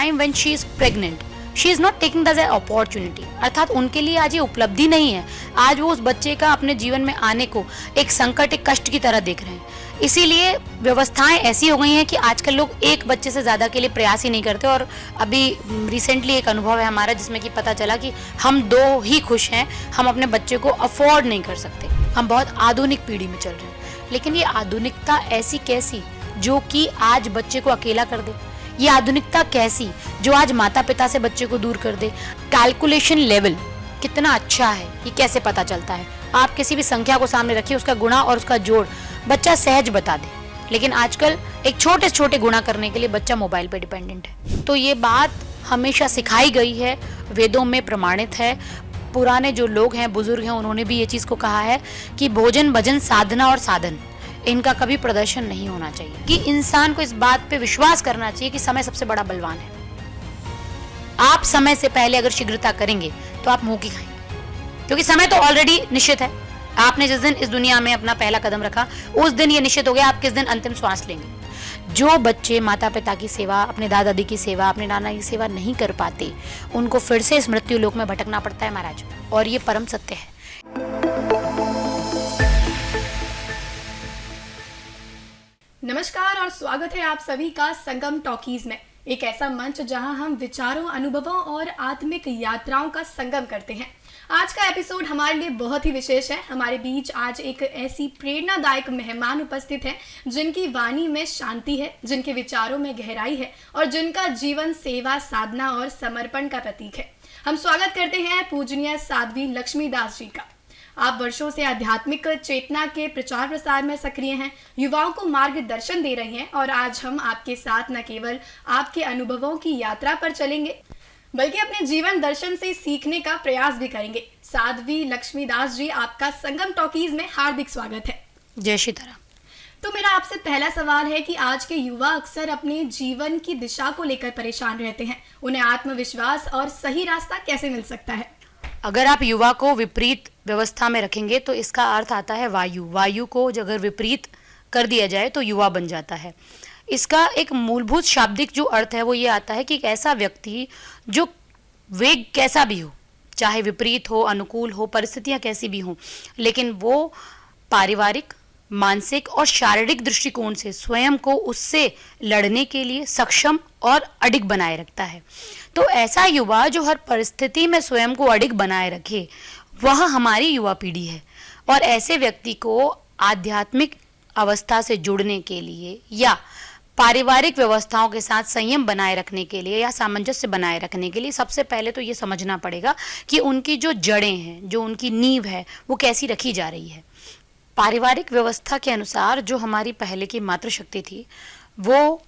Time when she is pregnant she is not taking that as opportunity, अर्थात उनके लिए आज ये उपलब्धि नहीं है। आज वो उस बच्चे का अपने जीवन में आने को एक संकट, एक कष्ट की तरह देख रहे हैं। इसीलिए व्यवस्थाएं ऐसी हो गई हैं कि आजकल लोग एक बच्चे से ज़्यादा के लिए प्रयास ही नहीं करते। और अभी रिसेंटली एक अनुभव है हमारा जिसमें कि पता चला कि हम 2 ही खुश हैं, हम अपने बच्चे को अफोर्ड नहीं कर सकते। हम बहुत आधुनिक पीढ़ी में चल रहे हैं, लेकिन ये आधुनिकता ऐसी कैसी जो कि आज बच्चे को अकेला कर दे? ये आधुनिकता कैसी जो आज माता पिता से बच्चे को दूर कर दे? कैलकुलेशन लेवल कितना अच्छा है ये कैसे पता चलता है? आप किसी भी संख्या को सामने रखिए, उसका गुणा और उसका जोड़ बच्चा सहज बता दे, लेकिन आजकल एक छोटे से छोटे गुणा करने के लिए बच्चा मोबाइल पे डिपेंडेंट है। तो ये बात हमेशा सिखाई गई है, वेदों में प्रमाणित है। पुराने जो लोग हैं, बुजुर्ग हैं, उन्होंने भी ये चीज़ को कहा है कि भोजन, भजन, साधना और साधन, इनका कभी प्रदर्शन नहीं होना चाहिए। कि इंसान को इस बात पे विश्वास करना चाहिए कि समय सबसे बड़ा बलवान है। आप समय से पहले अगर शीघ्रता करेंगे तो आप मुंह की खाएंगे, क्योंकि समय तो ऑलरेडी निश्चित है। आपने जिस दिन इस दुनिया में अपना पहला कदम रखा उस दिन ये निश्चित हो गया आप किस दिन अंतिम श्वास लेंगे। जो बच्चे माता पिता की सेवा, अपने दादा दादी की सेवा, अपने नाना की सेवा नहीं कर पाते, उनको फिर से इस मृत्यु लोक में भटकना पड़ता है महाराज, और ये परम सत्य है। नमस्कार और स्वागत है आप सभी का संगम टॉकीज में, एक ऐसा मंच जहां हम विचारों, अनुभवों और आत्मिक यात्राओं का संगम करते हैं। आज का एपिसोड हमारे लिए बहुत ही विशेष है। हमारे बीच आज एक ऐसी प्रेरणादायक मेहमान उपस्थित है जिनकी वाणी में शांति है, जिनके विचारों में गहराई है और जिनका जीवन सेवा, साधना और समर्पण का प्रतीक है। हम स्वागत करते हैं पूजनीय साध्वी लक्ष्मीदास जी का। आप वर्षों से आध्यात्मिक चेतना के प्रचार प्रसार में सक्रिय हैं, युवाओं को मार्गदर्शन दे रही हैं और आज हम आपके साथ न केवल आपके अनुभवों की यात्रा पर चलेंगे बल्कि अपने जीवन दर्शन से सीखने का प्रयास भी करेंगे। साध्वी लक्ष्मीदास जी, आपका संगम टॉकीज में हार्दिक स्वागत है। जय श्री राम। तो मेरा आपसे पहला सवाल है कि आज के युवा अक्सर अपने जीवन की दिशा को लेकर परेशान रहते हैं, उन्हें आत्मविश्वास और सही रास्ता कैसे मिल सकता है? अगर आप युवा को विपरीत व्यवस्था में रखेंगे तो इसका अर्थ आता है वायु। वायु को अगर विपरीत कर दिया जाए तो युवा बन जाता है। इसका एक मूलभूत शाब्दिक जो अर्थ है वो ये आता है कि एक ऐसा व्यक्ति जो वेग कैसा भी हो, चाहे विपरीत हो, अनुकूल हो, परिस्थितियां कैसी भी हों, लेकिन वो पारिवारिक, मानसिक और शारीरिक दृष्टिकोण से स्वयं को उससे लड़ने के लिए सक्षम और अडिग बनाए रखता है। तो ऐसा युवा जो हर परिस्थिति में स्वयं को अडिग बनाए रखे, वह हमारी युवा पीढ़ी है। और ऐसे व्यक्ति को आध्यात्मिक अवस्था से जुड़ने के लिए या पारिवारिक व्यवस्थाओं के साथ संयम बनाए रखने के लिए या सामंजस्य बनाए रखने के लिए सबसे पहले तो ये समझना पड़ेगा कि उनकी जो जड़ें हैं, जो उनकी नींव है, वो कैसी रखी जा रही है। पारिवारिक व्यवस्था के अनुसार जो हमारी पहले की मातृशक्ति थी वो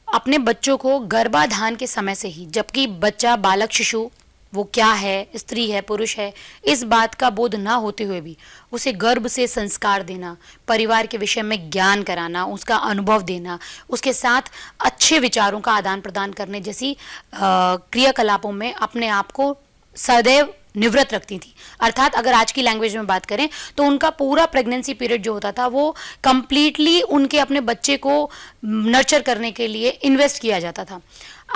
अपने बच्चों को गर्भाधान के समय से ही, जबकि बच्चा, बालक, शिशु वो क्या है, स्त्री है, पुरुष है, इस बात का बोध ना होते हुए भी उसे गर्भ से संस्कार देना, परिवार के विषय में ज्ञान कराना, उसका अनुभव देना, उसके साथ अच्छे विचारों का आदान प्रदान करने जैसी क्रियाकलापों में अपने आप को सदैव निवृत्त रखती थी। अर्थात अगर आज की लैंग्वेज में बात करें तो उनका पूरा प्रेगनेंसी पीरियड जो होता था वो कंप्लीटली उनके अपने बच्चे को नर्चर करने के लिए इन्वेस्ट किया जाता था।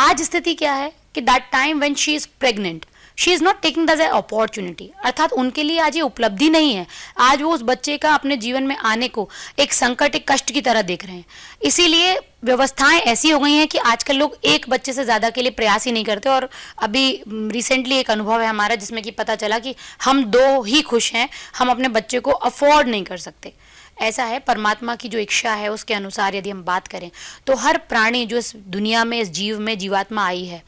आज स्थिति क्या है कि that time when she is pregnant she is not taking that as opportunity, अर्थात उनके लिए आज ये उपलब्धि नहीं है। आज वो उस बच्चे का अपने जीवन में आने को एक संकट, एक कष्ट की तरह देख रहे हैं। इसीलिए व्यवस्थाएं ऐसी हो गई हैं कि आजकल लोग एक बच्चे से ज़्यादा के लिए प्रयास ही नहीं करते। और अभी रिसेंटली एक अनुभव है हमारा जिसमें कि पता चला कि हम 2 ही खुश हैं, हम अपने बच्चे को अफोर्ड नहीं कर सकते। ऐसा है, परमात्मा की जो इच्छा है उसके अनुसार यदि हम बात करें तो हर प्राणी जो इस दुनिया में, इस जीव में जीवात्मा आई है,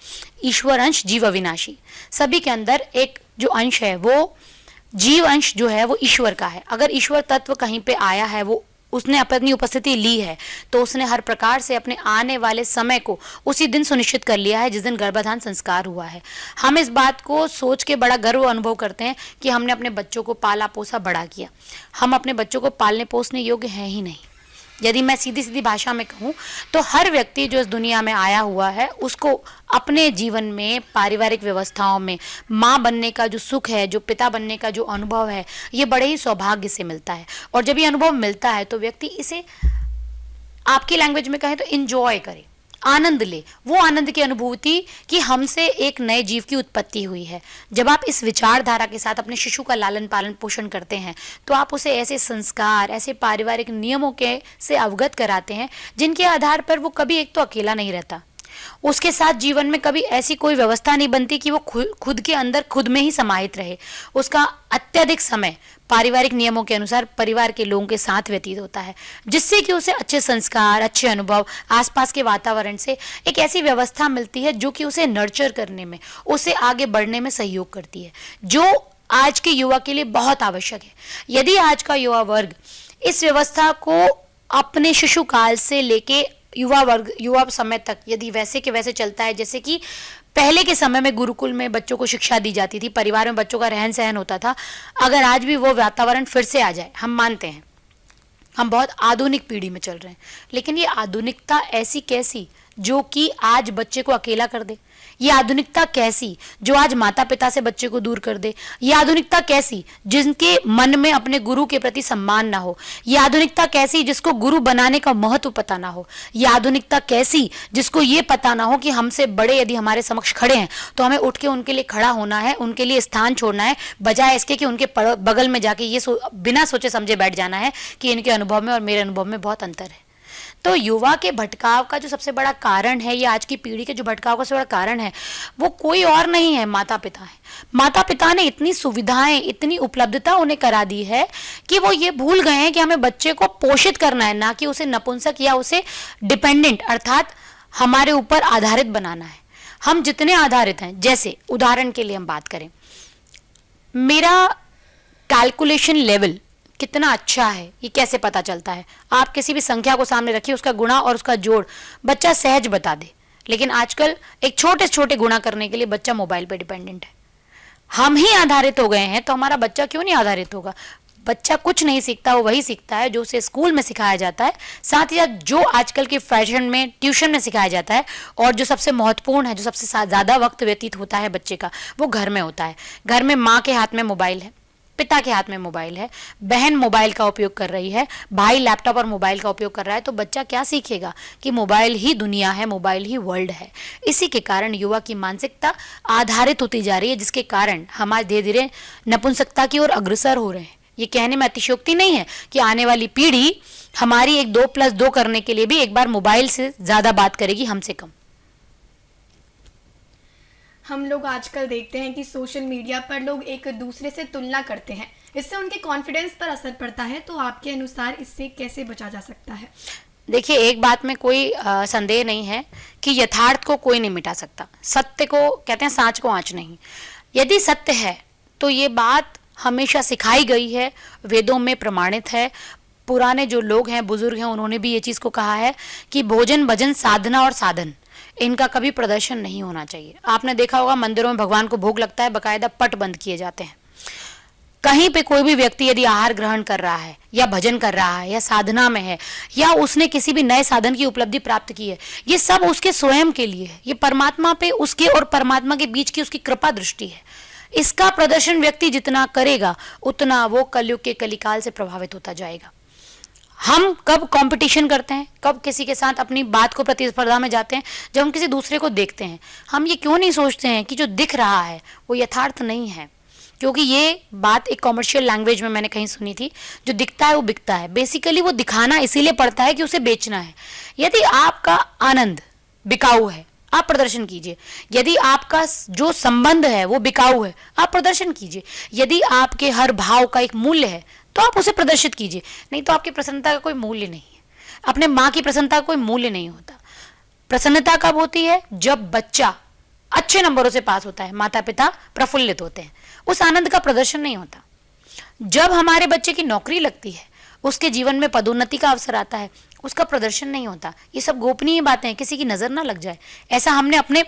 ईश्वर अंश जीव अविनाशी, सभी के अंदर एक जो अंश है वो जीव अंश जो है वो ईश्वर का है। अगर ईश्वर तत्व कहीं पे आया है, वो उसने अपनी उपस्थिति ली है, तो उसने हर प्रकार से अपने आने वाले समय को उसी दिन सुनिश्चित कर लिया है जिस दिन गर्भाधान संस्कार हुआ है। हम इस बात को सोच के बड़ा गर्व अनुभव करते हैं कि हमने अपने बच्चों को पाला पोसा बड़ा किया। हम अपने बच्चों को पालने पोसने योग्य हैं ही नहीं। यदि मैं सीधी सीधी भाषा में कहूँ तो हर व्यक्ति जो इस दुनिया में आया हुआ है उसको अपने जीवन में, पारिवारिक व्यवस्थाओं में माँ बनने का जो सुख है, जो पिता बनने का जो अनुभव है, ये बड़े ही सौभाग्य से मिलता है। और जब ये अनुभव मिलता है तो व्यक्ति इसे, आपकी लैंग्वेज में कहें तो, इंजॉय करे, आनंद ले, वो आनंद की अनुभूति कि हमसे एक नए जीव की उत्पत्ति हुई है। जब आप इस विचारधारा के साथ अपने शिशु का लालन पालन पोषण करते हैं तो आप उसे ऐसे संस्कार, ऐसे पारिवारिक नियमों के से अवगत कराते हैं जिनके आधार पर वो कभी एक तो अकेला नहीं रहता, उसके साथ जीवन में कभी ऐसी कोई व्यवस्था नहीं बनती कि वो खुद के अंदर खुद में ही समाहित रहे। उसका अत्यधिक समय पारिवारिक नियमों के अनुसार परिवार के लोगों के साथ व्यतीत होता है, जिससे कि उसे अच्छे संस्कार, अच्छे अनुभव, आसपास के वातावरण से एक ऐसी व्यवस्था मिलती है जो कि उसे नर्चर करने में, उसे आगे बढ़ने में सहयोग करती है, जो आज के युवा के लिए बहुत आवश्यक है। यदि आज का युवा वर्ग इस व्यवस्था को अपने शिशु काल से लेके युवा समय तक यदि वैसे के वैसे चलता है जैसे कि पहले के समय में गुरुकुल में बच्चों को शिक्षा दी जाती थी, परिवार में बच्चों का रहन सहन होता था, अगर आज भी वो वातावरण फिर से आ जाए, हम मानते हैं हम बहुत आधुनिक पीढ़ी में चल रहे हैं, लेकिन ये आधुनिकता ऐसी कैसी जो कि आज बच्चे को अकेला कर दे? ये आधुनिकता कैसी जो आज माता पिता से बच्चे को दूर कर दे? ये आधुनिकता कैसी जिनके मन में अपने गुरु के प्रति सम्मान ना हो? ये आधुनिकता कैसी जिसको गुरु बनाने का महत्व पता ना हो? ये आधुनिकता कैसी जिसको ये पता ना हो कि हमसे बड़े यदि हमारे समक्ष खड़े हैं तो हमें उठ के उनके लिए खड़ा होना है, उनके लिए स्थान छोड़ना है, बजाय इसके कि उनके बगल में जाके ये बिना सोचे समझे बैठ जाना है कि इनके अनुभव में और मेरे अनुभव में बहुत अंतर है। तो युवा के भटकाव का जो सबसे बड़ा कारण है, या आज की पीढ़ी के जो भटकाव का सबसे बड़ा कारण है, वो कोई और नहीं है, माता पिता है। माता पिता ने इतनी सुविधाएं, इतनी उपलब्धता उन्हें करा दी है कि वो ये भूल गए हैं कि हमें बच्चे को पोषित करना है, ना कि उसे नपुंसक या उसे डिपेंडेंट अर्थात हमारे ऊपर आधारित बनाना है। हम जितने आधारित हैं, जैसे उदाहरण के लिए हम बात करें, मेरा कैलकुलेशन लेवल कितना अच्छा है ये कैसे पता चलता है? आप किसी भी संख्या को सामने रखिए, उसका गुणा और उसका जोड़ बच्चा सहज बता दे, लेकिन आजकल एक छोटे छोटे गुणा करने के लिए बच्चा मोबाइल पे डिपेंडेंट है। हम ही आधारित हो गए हैं तो हमारा बच्चा क्यों नहीं आधारित होगा? बच्चा कुछ नहीं सीखता, वो वही सीखता है जो उसे स्कूल में सिखाया जाता है, साथ ही साथ जो आजकल के फैशन में ट्यूशन में सिखाया जाता है, और जो सबसे महत्वपूर्ण है, जो सबसे ज़्यादा वक्त व्यतीत होता है बच्चे का, वो घर में होता है। घर में माँ के हाथ में मोबाइल है, पिता के हाथ में मोबाइल है, बहन मोबाइल का उपयोग कर रही है, भाई लैपटॉप और मोबाइल का उपयोग कर रहा है, तो बच्चा क्या सीखेगा कि मोबाइल ही दुनिया है, मोबाइल ही वर्ल्ड है। इसी के कारण युवा की मानसिकता आधारित होती जा रही है, जिसके कारण हमारे धीरे धीरे नपुंसकता की ओर अग्रसर हो रहे हैं। ये कहने में अतिशयोक्ति नहीं है कि आने वाली पीढ़ी हमारी एक 2+2 करने के लिए भी एक बार मोबाइल से ज़्यादा बात करेगी हमसे कम। हम लोग आजकल देखते हैं कि सोशल मीडिया पर लोग एक दूसरे से तुलना करते हैं, इससे उनके कॉन्फिडेंस पर असर पड़ता है, तो आपके अनुसार इससे कैसे बचा जा सकता है? देखिए, एक बात में कोई संदेह नहीं है कि यथार्थ को कोई नहीं मिटा सकता। सत्य को कहते हैं सांच को आँच नहीं। यदि सत्य है तो ये बात हमेशा सिखाई गई है, वेदों में प्रमाणित है। पुराने जो लोग हैं, बुजुर्ग हैं, उन्होंने भी ये चीज़ को कहा है कि भोजन, भजन, साधना और साधन, इनका कभी प्रदर्शन नहीं होना चाहिए। आपने देखा होगा मंदिरों में भगवान को भोग लगता है, बकायदा पट बंद किए जाते हैं। कहीं पे कोई भी व्यक्ति यदि आहार ग्रहण कर रहा है या भजन कर रहा है या साधना में है या उसने किसी भी नए साधन की उपलब्धि प्राप्त की है, ये सब उसके स्वयं के लिए है। ये परमात्मा पे उसके और परमात्मा के बीच की उसकी कृपा दृष्टि है। इसका प्रदर्शन व्यक्ति जितना करेगा उतना वो कलयुग के कलिकाल से प्रभावित होता जाएगा। हम कब कंपटीशन करते हैं, कब किसी के साथ अपनी बात को प्रतिस्पर्धा में जाते हैं? जब हम किसी दूसरे को देखते हैं। हम ये क्यों नहीं सोचते हैं कि जो दिख रहा है वो यथार्थ नहीं है? क्योंकि ये बात एक कॉमर्शियल लैंग्वेज में मैंने कहीं सुनी थी, जो दिखता है वो बिकता है। बेसिकली वो दिखाना इसीलिए पड़ता है कि उसे बेचना है। यदि आपका आनंद बिकाऊ है, आप प्रदर्शन कीजिए। यदि आपका जो संबंध है वो बिकाऊ है, आप प्रदर्शन कीजिए। यदि आपके हर भाव का एक मूल्य है तो आप उसे प्रदर्शित कीजिए। नहीं तो आपकी प्रसन्नता का कोई मूल्य नहीं है। अपने माँ की प्रसन्नता का कोई मूल्य नहीं होता। प्रसन्नता कब होती है? जब बच्चा अच्छे नंबरों से पास होता है, माता पिता प्रफुल्लित होते हैं, उस आनंद का प्रदर्शन नहीं होता। जब हमारे बच्चे की नौकरी लगती है, उसके जीवन में पदोन्नति का अवसर आता है, उसका प्रदर्शन नहीं होता। ये सब गोपनीय बातें हैं, किसी की नजर ना लग जाए, ऐसा हमने अपने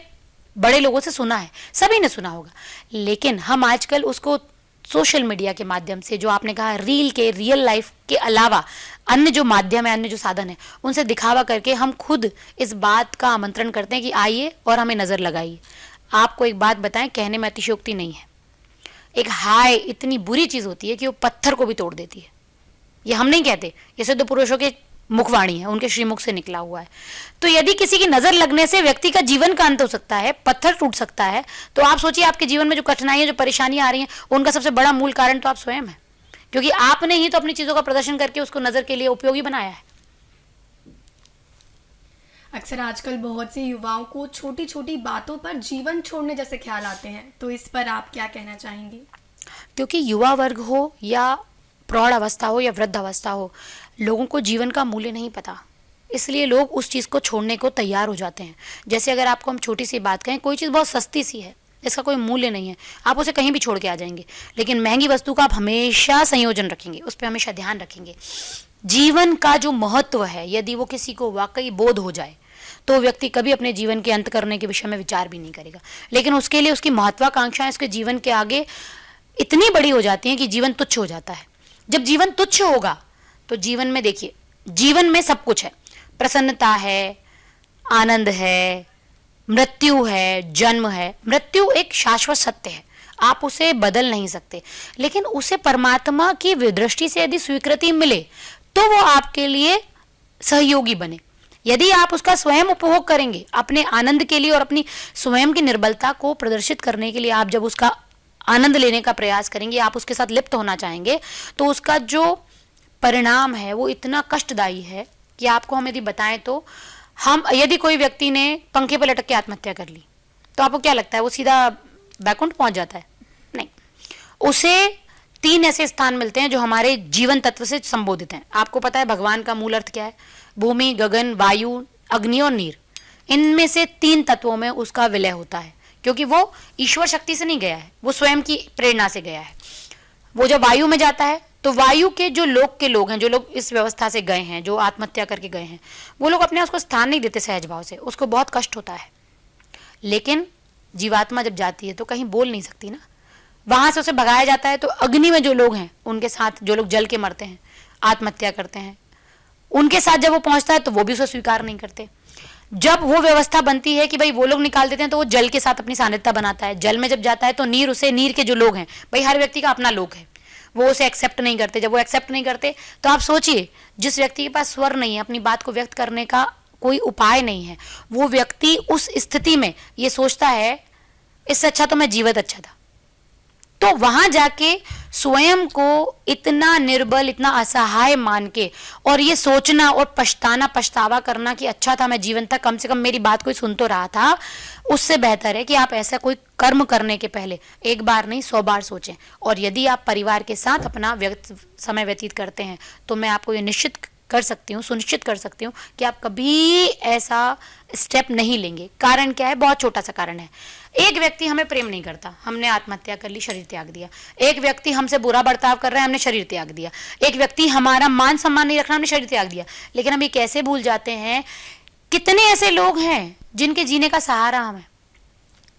बड़े लोगों से सुना है, सभी ने सुना होगा। लेकिन हम आजकल उसको सोशल मीडिया के माध्यम से, जो आपने कहा रील के, रियल लाइफ के अलावा अन्य जो माध्यम है, अन्य जो साधन है, उनसे दिखावा करके हम खुद इस बात का आमंत्रण करते हैं कि आइए और हमें नजर लगाइए। आपको एक बात बताएं, कहने में अतिशयोक्ति नहीं है, एक हाय इतनी बुरी चीज होती है कि वो पत्थर को भी तोड़ देती है। ये हम नहीं कहते, ये सिद्ध पुरुषों के मुखवाणी है, उनके श्रीमुख से निकला हुआ है। तो यदि किसी की नजर लगने से व्यक्ति का जीवन का अंत हो सकता है, पत्थर टूट सकता है, तो आप सोचिए आपके जीवन में जो कठिनाइयां, जो परेशानियां आ रही हैं, उनका सबसे बड़ा मूल कारण तो आप स्वयं है, क्योंकि आपने ही तो अपनी चीजों का प्रदर्शन करके उसको नजर के लिए उपयोगी बनाया है। अक्सर आजकल बहुत से युवाओं को छोटी छोटी बातों पर जीवन छोड़ने जैसे ख्याल आते हैं, तो इस पर आप क्या कहना चाहेंगे? क्योंकि युवा वर्ग हो या प्रौढ़ अवस्था हो या वृद्ध अवस्था हो, लोगों को जीवन का मूल्य नहीं पता, इसलिए लोग उस चीज़ को छोड़ने को तैयार हो जाते हैं। जैसे अगर आपको हम छोटी सी बात कहें, कोई चीज़ बहुत सस्ती सी है, इसका कोई मूल्य नहीं है, आप उसे कहीं भी छोड़ के आ जाएंगे, लेकिन महंगी वस्तु का आप हमेशा संयोजन रखेंगे, उस पर हमेशा ध्यान रखेंगे। जीवन का जो महत्व है, यदि वो किसी को वाकई बोध हो जाए, तो व्यक्ति कभी अपने जीवन के अंत करने के विषय में विचार भी नहीं करेगा। लेकिन उसके लिए उसकी महत्वाकांक्षाएं उसके जीवन के आगे इतनी बड़ी हो जाती हैं कि जीवन तुच्छ हो जाता है। जब जीवन तुच्छ होगा तो जीवन में देखिए, जीवन में सब कुछ है, प्रसन्नता है, आनंद है, मृत्यु है, जन्म है। मृत्यु एक शाश्वत सत्य है, आप उसे बदल नहीं सकते, लेकिन उसे परमात्मा की दृष्टि से यदि स्वीकृति मिले तो वो आपके लिए सहयोगी बने। यदि आप उसका स्वयं उपभोग करेंगे अपने आनंद के लिए और अपनी स्वयं की निर्बलता को प्रदर्शित करने के लिए, आप जब उसका आनंद लेने का प्रयास करेंगे, आप उसके साथ लिप्त होना चाहेंगे, तो उसका जो परिणाम है वो इतना कष्टदायी है कि आपको हम यदि बताएं तो, हम यदि कोई व्यक्ति ने पंखे पर लटक के आत्महत्या कर ली, तो आपको क्या लगता है वो सीधा बैकुंठ पहुंच जाता है? नहीं, उसे 3 ऐसे स्थान मिलते हैं जो हमारे जीवन तत्व से संबोधित हैं। आपको पता है भगवान का मूल अर्थ क्या है? भूमि, गगन, वायु, अग्नि और नीर। इनमें से 3 तत्वों में उसका विलय होता है, क्योंकि वो ईश्वर शक्ति से नहीं गया है, वो स्वयं की प्रेरणा से गया है। वो जब वायु में जाता है तो वायु के जो लोग हैं, जो लोग इस व्यवस्था से गए हैं, जो आत्महत्या करके गए हैं, वो लोग अपने उसको स्थान नहीं देते सहज भाव से, उसको बहुत कष्ट होता है। लेकिन जीवात्मा जब जाती है तो कहीं बोल नहीं सकती ना, वहां से उसे भगाया जाता है। तो अग्नि में जो लोग हैं, उनके साथ जो लोग जल के मरते हैं, आत्महत्या करते हैं, उनके साथ जब वो पहुंचता है तो वो भी उसे स्वीकार नहीं करते। जब वो व्यवस्था बनती है कि भाई वो लोग निकाल देते हैं, तो वो जल के साथ अपनी सानिध्यता बनाता है। जल में जब जाता है तो नीर के जो लोग हैं, भाई हर व्यक्ति का अपना लोग है, वो उसे एक्सेप्ट नहीं करते। जब वो एक्सेप्ट नहीं करते तो आप सोचिए, जिस व्यक्ति के पास स्वर नहीं है, अपनी बात को व्यक्त करने का कोई उपाय नहीं है, वो व्यक्ति उस स्थिति में ये सोचता है इससे अच्छा तो मैं जीवित अच्छा था। तो वहां जाके स्वयं को इतना निर्बल, इतना असहाय मान के और ये सोचना और पछतावा करना कि अच्छा था मैं जीवन था, कम से कम मेरी बात कोई सुन तो रहा था, उससे बेहतर है कि आप ऐसा कोई कर्म करने के पहले एक बार नहीं 100 बार सोचें। और यदि आप परिवार के साथ अपना समय व्यतीत करते हैं तो मैं आपको ये सुनिश्चित कर सकती हूँ कि आप कभी ऐसा स्टेप नहीं लेंगे। कारण क्या है? बहुत छोटा सा कारण है। एक व्यक्ति हमें प्रेम नहीं करता, हमने आत्महत्या कर ली, शरीर त्याग दिया। एक व्यक्ति हमसे बुरा बर्ताव कर रहा है, हमने शरीर त्याग दिया। एक व्यक्ति हमारा मान सम्मान नहीं रख रहा, हमने शरीर त्याग दिया। लेकिन हम ये कैसे भूल जाते हैं, कितने ऐसे लोग हैं जिनके जीने का सहारा हम है,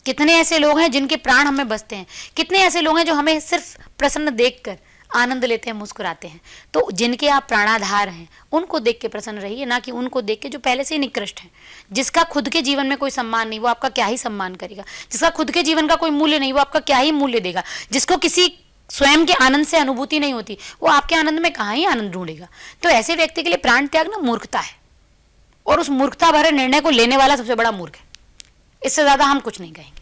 कितने ऐसे लोग हैं जिनके प्राण हमें बसते हैं, कितने ऐसे लोग हैं जो हमें सिर्फ प्रसन्न देखकर आनंद लेते हैं, मुस्कुराते हैं। तो जिनके आप प्राणाधार हैं उनको देख के प्रसन्न रहिए, ना कि उनको देख के जो पहले से ही निकृष्ट हैं। जिसका खुद के जीवन में कोई सम्मान नहीं, वो आपका क्या ही सम्मान करेगा। जिसका खुद के जीवन का कोई मूल्य नहीं, वो आपका क्या ही मूल्य देगा। जिसको किसी स्वयं के आनंद से अनुभूति नहीं होती, वो आपके आनंद में कहाँ ही आनंद ढूंढेगा। तो ऐसे व्यक्ति के लिए प्राण त्याग ना मूर्खता है, और उस मूर्खता भरे निर्णय को लेने वाला सबसे बड़ा मूर्ख है। इससे ज्यादा हम कुछ नहीं कहेंगे।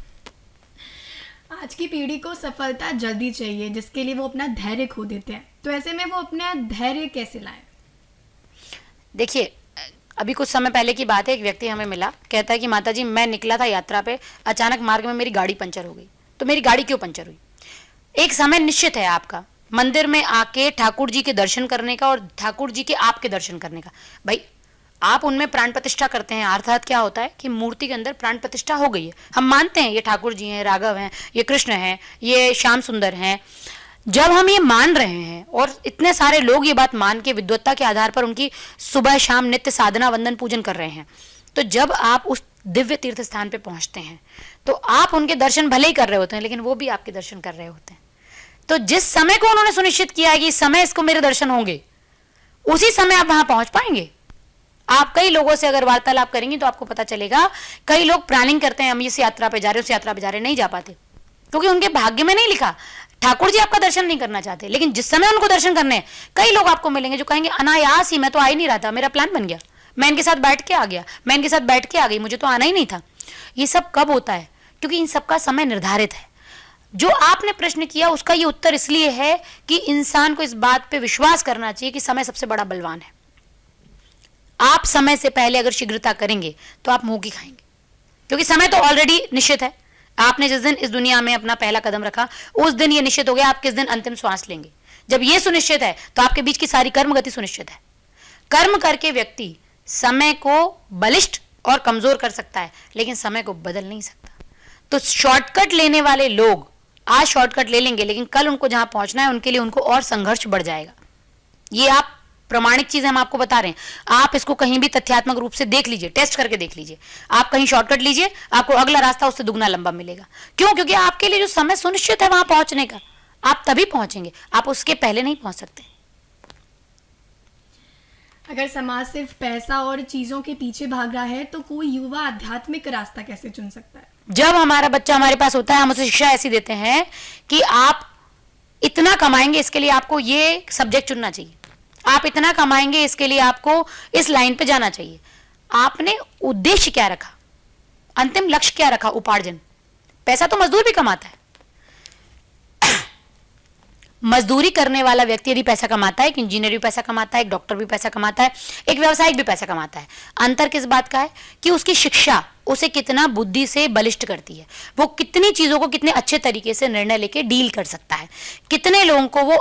आज की पीढ़ी को सफलता जल्दी चाहिए, जिसके लिए वो अपना धैर्य खो देते हैं। तो ऐसे में वो अपना धैर्य कैसे लाए? देखिए, अभी कुछ समय पहले की बात है, एक व्यक्ति हमें मिला, कहता है कि माता जी मैं निकला था यात्रा पे, अचानक मार्ग में मेरी गाड़ी पंचर हो गई। तो मेरी गाड़ी क्यों पंचर हुई? एक समय निश्चित है आपका मंदिर में आके ठाकुर जी के दर्शन करने का और ठाकुर जी के आपके दर्शन करने का। भाई आप उनमें प्राण प्रतिष्ठा करते हैं, अर्थात क्या होता है कि मूर्ति के अंदर प्राण प्रतिष्ठा हो गई है। हम मानते हैं ये ठाकुर जी हैं, राघव हैं, ये कृष्ण हैं, ये श्याम सुंदर हैं। जब हम ये मान रहे हैं और इतने सारे लोग ये बात मान के विद्वत्ता के आधार पर उनकी सुबह शाम नित्य साधना वंदन पूजन कर रहे हैं, तो जब आप उस दिव्य तीर्थ स्थान पे पहुंचते हैं तो आप उनके दर्शन भले ही कर रहे होते हैं, लेकिन वो भी आपके दर्शन कर रहे होते हैं। तो जिस समय को उन्होंने सुनिश्चित किया है कि इस समय इसको मेरे दर्शन होंगे, उसी समय आप वहां पहुंच पाएंगे। आप कई लोगों से अगर वार्तालाप करेंगे तो आपको पता चलेगा, कई लोग प्लानिंग करते हैं हम इस यात्रा पे जा रहे हैं, उस यात्रा पे जा रहे हैं, नहीं जा पाते क्योंकि उनके भाग्य में नहीं लिखा। ठाकुर जी आपका दर्शन नहीं करना चाहते, लेकिन जिस समय उनको दर्शन करने हैं, कई लोग आपको मिलेंगे जो कहेंगे अनायास ही मैं तो आ ही नहीं रहा था, मेरा प्लान बन गया, मैं इनके साथ बैठ के आ गया, मैं इनके साथ बैठ के आ गई, मुझे तो आना ही नहीं था। ये सब कब होता है? क्योंकि इन सबका समय निर्धारित है। जो आपने प्रश्न किया उसका ये उत्तर इसलिए है कि इंसान को इस बात पे विश्वास करना चाहिए कि समय सबसे बड़ा बलवान है। आप समय से पहले अगर शीघ्रता करेंगे तो आप मुंह की खाएंगे, क्योंकि समय तो ऑलरेडी निश्चित है। आपने जिस दिन इस दुनिया में अपना पहला कदम रखा उस दिन ये निश्चित हो गया आप किस दिन अंतिम श्वास लेंगे। जब ये सुनिश्चित है तो आपके बीच की सारी कर्म गति सुनिश्चित है। कर्म करके व्यक्ति समय को बलिष्ठ और कमजोर कर सकता है, लेकिन समय को बदल नहीं सकता। तो शॉर्टकट लेने वाले लोग आज शॉर्टकट ले लेंगे, लेकिन कल उनको जहां पहुंचना है उनके लिए उनको और संघर्ष बढ़ जाएगा। ये आप प्रमाणिक चीज हम आपको बता रहे हैं। आप इसको कहीं भी तथ्यात्मक रूप से देख लीजिए, टेस्ट करके देख लीजिए। आप कहीं शॉर्टकट लीजिए, आपको अगला रास्ता उससे दुगना लंबा मिलेगा। क्यों? क्योंकि आपके लिए जो समय सुनिश्चित है वहां पहुंचने का, आप तभी पहुंचेंगे, आप उसके पहले नहीं पहुंच सकते। अगर समाज सिर्फ पैसा और चीजों के पीछे भाग रहा है तो कोई युवा आध्यात्मिक रास्ता कैसे चुन सकता है? जब हमारा बच्चा हमारे पास होता है हम उसे शिक्षा ऐसी देते हैं कि आप इतना कमाएंगे, इसके लिए आपको ये सब्जेक्ट चुनना चाहिए, आप इतना कमाएंगे, इसके लिए आपको इस लाइन पे जाना चाहिए। आपने उद्देश्य क्या रखा, अंतिम लक्ष्य क्या रखा? उपार्जन। पैसा तो मजदूर भी कमाता है। मजदूरी करने वाला व्यक्ति यदि पैसा कमाता है, एक इंजीनियर भी पैसा कमाता है, एक डॉक्टर भी पैसा कमाता है, एक व्यवसायिक भी पैसा कमाता है। अंतर किस बात का है? कि उसकी शिक्षा उसे कितना बुद्धि से बलिष्ठ करती है, वो कितनी चीजों को कितने अच्छे तरीके से निर्णय लेके डील कर सकता है, कितने लोगों को वो